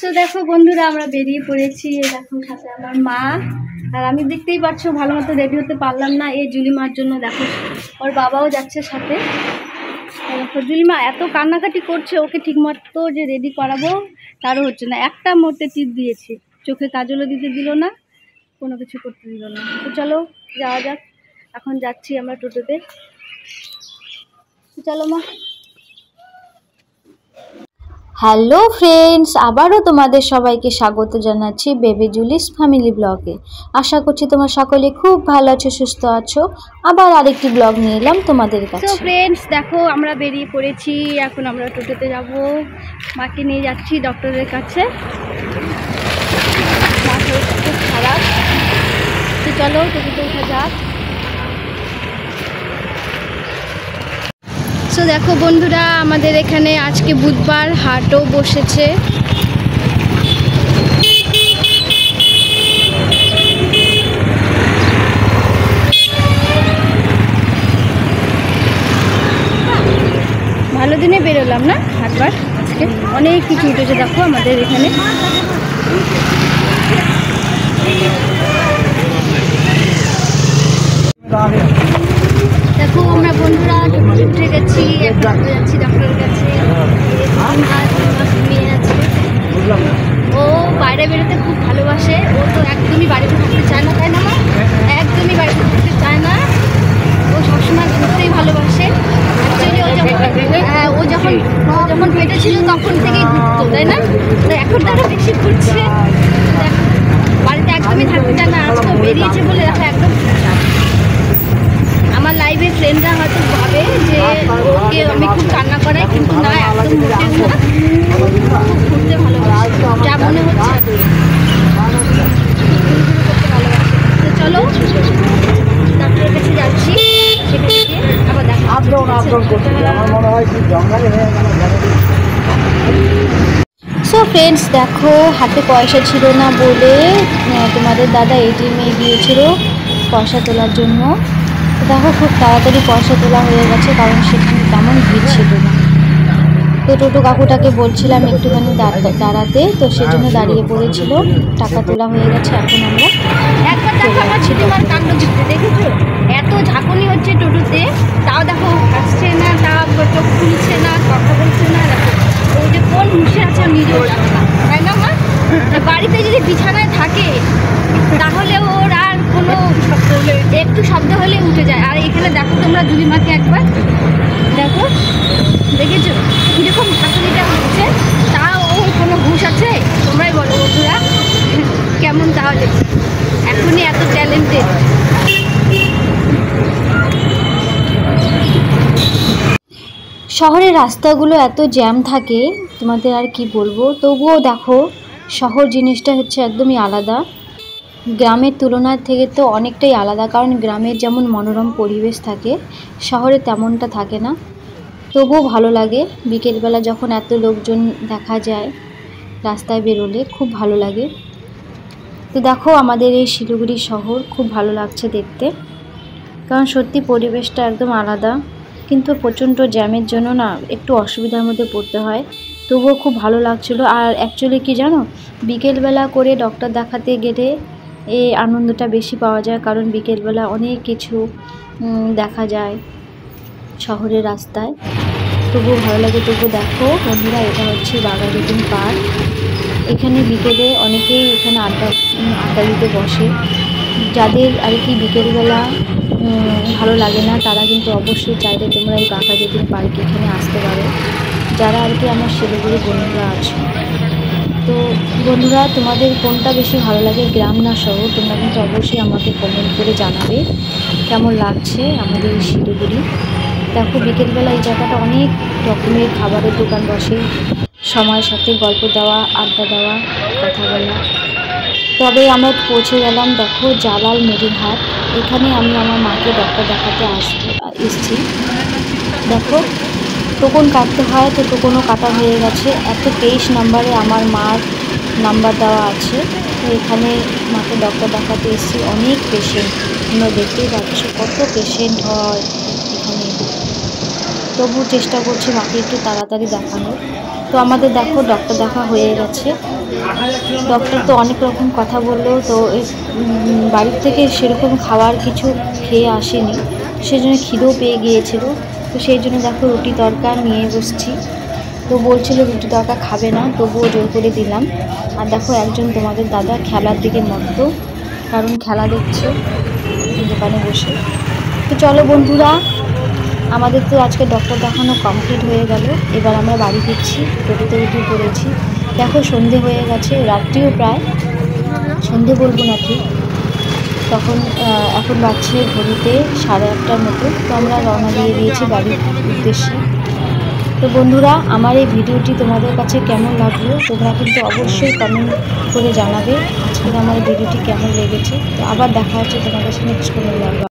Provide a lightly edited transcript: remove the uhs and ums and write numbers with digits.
তো দেখো বন্ধুরা আমরা বেরিয়ে পড়েছি। দেখো সাথে আমার মা আর আমি, দেখতেই পাচ্ছ ভালো মতো রেডি হতে পারলাম না এই জুলিমার জন্য। দেখো ওর বাবাও যাচ্ছে সাথে। দেখো জুলিমা এত কান্নাকাটি করছে, ওকে ঠিকমতো যে রেডি করাবো তারও হচ্ছে না। একটা মোটে টিপ দিয়েছি, চোখে কাজলও দিতে দিল না, কোনো কিছু করতে দিল না। তো চলো যাওয়া যাক, এখন যাচ্ছি আমরা টোটোতে। চলো মা। হ্যালো ফ্রেন্ডস, আবারও তোমাদের সবাইকে স্বাগত জানাচ্ছি বেবি জুলিস ফ্যামিলি ব্লগে। আশা করছি তোমরা সকলে খুব ভালো আছো, সুস্থ আছো। আবার আরেকটি ব্লগ নিয়ে এলাম তোমাদের কাছে। তো ফ্রেন্ডস দেখো আমরা বেরিয়ে পড়েছি, এখন আমরা টোটোতে যাব। মাকে নিয়ে যাচ্ছি ডক্টরের কাছে, মার শরীরটা খুব খারাপ। তো চলো টোটোতে উঠে যাক। তো দেখো বন্ধুরা আমাদের এখানে আজকে বুধবার হাটও বসেছে। ভালো দিনে বেরোলাম না হাটবার, আজকে অনেক কিছু উঠেছে দেখো আমাদের এখানে। দেখো আমরা বন্ধুরা উঠে গেছি, এখন যাচ্ছি ডক্টরের কাছে। মেয়ে আছে, ও বাইরে বেরোতে খুব ভালোবাসে। ও তো একদমই বাড়িতে থাকতে চায় না, তাই না মা? একদমই বাড়িতে থাকতে চায় না, ও সবসময় ঘুরতেই ভালোবাসে। অ্যাকচুয়ালি ও যখন পেটে ছিল তখন থেকেই ঘুরতো, তাই না? তো এখন তো আরও বেশি ঘুরছে। বাড়িতে একদমই থাকতে চায় না, আজকে বেরিয়েছে বলে দেখো একদম। আমার লাইভে ফ্রেন্ডরা হয়তো ভাবে যে ওকে আমি খুব কান্না করাই, কিন্তু না, একদম মোটেও না। খুব ঘুরতে ভালোবাসে, যা মনে হচ্ছে করতে ভালোবাসে। তো চলো ডাক্তারের কাছে যাচ্ছি, সেখানে গিয়ে আবার দেখা। সো ফ্রেন্ডস দেখো, হাতে পয়সা ছিল না বলে তোমাদের দাদা এটিএমে গিয়েছিল পয়সা তোলার জন্য। দেখো খুব তাড়াতাড়ি পয়সা তোলা হয়ে গেছে, কারণ সেখানে তেমন ভিড় ছিল না। তো টোটো কাকুটাকে বলছিলাম একটুখানি দাঁড়াতে, তো সেজন্য দাঁড়িয়ে পড়েছিল। টাকা তোলা হয়ে গেছে, এখন আমরা একবার দেখো আমার ছেলেমার কাণ্ড দেখেছো, এত ঝাঁকুনি হচ্ছে টোটোতে, তাও দেখো আসছে না, তাও চোখ খুলছে না, কথা বলছে না। দেখো ওই যে কোন হুঁশে আছে নিজেও জানে না, তাই না মা? বাড়িতে যদি বিছানায় থাকে তাহলে ওর আর কোনো একটু শব্দ হলে উঠে যায়। আর এখানে দেখো তোমরা জুলিমাকে একবার দেখো, দেখেছো কীরকম ঝাঁকুনিটা হচ্ছে, তাও ওর কোনো হুঁশ আছে? তোমরাই বলো বন্ধুরা, কেমন তাহলে? এখনই এত ট্যালেন্টেড। শহরের রাস্তাগুলো এত জ্যাম থাকে, তোমাদের আর কি বলবো। তবুও দেখো শহর জিনিসটা হচ্ছে একদমই আলাদা, গ্রামের তুলনার থেকে তো অনেকটাই আলাদা। কারণ গ্রামের যেমন মনোরম পরিবেশ থাকে, শহরে তেমনটা থাকে না। তবুও ভালো লাগে বিকেলবেলা যখন এত লোকজন দেখা যায় রাস্তায় বেরোলে, খুব ভালো লাগে। তো দেখো আমাদের এই শিলিগুড়ি শহর খুব ভালো লাগছে দেখতে, কারণ সত্যি পরিবেশটা একদম আলাদা। কিন্তু প্রচণ্ড জ্যামের জন্য না একটু অসুবিধার মধ্যে পড়তে হয়, তবুও খুব ভালো লাগছিলো। আর অ্যাকচুয়ালি কি জানো, বিকেলবেলা করে ডক্টর দেখাতে গেলে এই আনন্দটা বেশি পাওয়া যায়, কারণ বিকেলবেলা অনেক কিছু দেখা যায় শহরের রাস্তায়, তবুও ভালো লাগে। তবুও দেখো বন্ধুরা, এটা হচ্ছে বাঘাযতীন পার্ক। এখানে বিকেলে অনেকেই এখানে আড্ডা দিতে বসে। যাদের আর কি বিকেলবেলা ভালো লাগে না, তারা কিন্তু অবশ্যই চাইলে তোমরা এই বাঘাযতীন পার্কে এখানে আসতে পারো, যারা আর কি আমার শিলিগুড়ি বন্ধুরা আছে। তো বন্ধুরা, তোমাদের কোনটা বেশি ভালো লাগে, গ্রাম না শহর? তোমরা কিন্তু অবশ্যই আমাকে কমেন্ট করে জানাবে কেমন লাগছে আমাদের এই শিলিগুড়ি। দেখো বিকেলবেলা এই জায়গাটা অনেক রকমের খাবারের দোকান বসে, সময়ের সাথে গল্প দেওয়া, আড্ডা দেওয়া, কথা বলা। তবে আমরা পৌঁছে গেলাম দেখো জালাল মেডিহাট। এখানে আমি আমার মাকে ডক্টর দেখাতে এসেছি। দেখো টোকন কাটতে হয়, তো টোকনও কাটা হয়ে গেছে। 123 নম্বরে আমার মার নাম্বার দেওয়া আছে। তো এখানে মাকে ডক্টর দেখাতে এসেছি। অনেক পেশেন্ট, তোমরা দেখতেই পাচ্ছ কত পেশেন্ট হয় এখানে। তবু চেষ্টা করছি মাকে একটু তাড়াতাড়ি দেখানোর। তো আমাদের দেখো ডক্টর দেখা হয়ে গেছে। ডক্টর তো অনেক রকম কথা বললো, তো বাড়ির থেকে সেরকম খাবার কিছু খেয়ে আসেনি, সেই জন্য খিদেও পেয়ে গিয়েছিল। তো সেই জন্য দেখো রুটি তরকা নিয়ে বসছি। তো বলছিল রুটি তরকা খাবে না, তবুও জোর করে দিলাম। আর দেখো একজন তোমাদের দাদা খেলার দিকে মত্ত, কারণ খেলা দেখছে দোকানে বসে। তো চলো বন্ধুরা, আমাদের তো আজকে ডক্টর দেখানো কমপ্লিট হয়ে গেল। এবার আমরা বাড়ি ফিরছি, টোটোতে উঠে পড়েছি। দেখো সন্ধে হয়ে গেছে, রাত্রিও প্রায়, সন্ধে বলবো না ঠিক, তখন এখন বাজছে ঘড়িতে 8:30টার মতো। তো আমরা রওনা দিয়ে দিয়েছি বাড়ির উদ্দেশ্যে। তো বন্ধুরা, আমার এই ভিডিওটি তোমাদের কাছে কেমন লাগলো তোমরা কিন্তু অবশ্যই কমেন্ট করে জানাবে আজকের আমার ভিডিওটি কেমন লেগেছে। তো আবার দেখা হচ্ছে তোমাদের সাথে নেক্সট কোনো ব্লগে।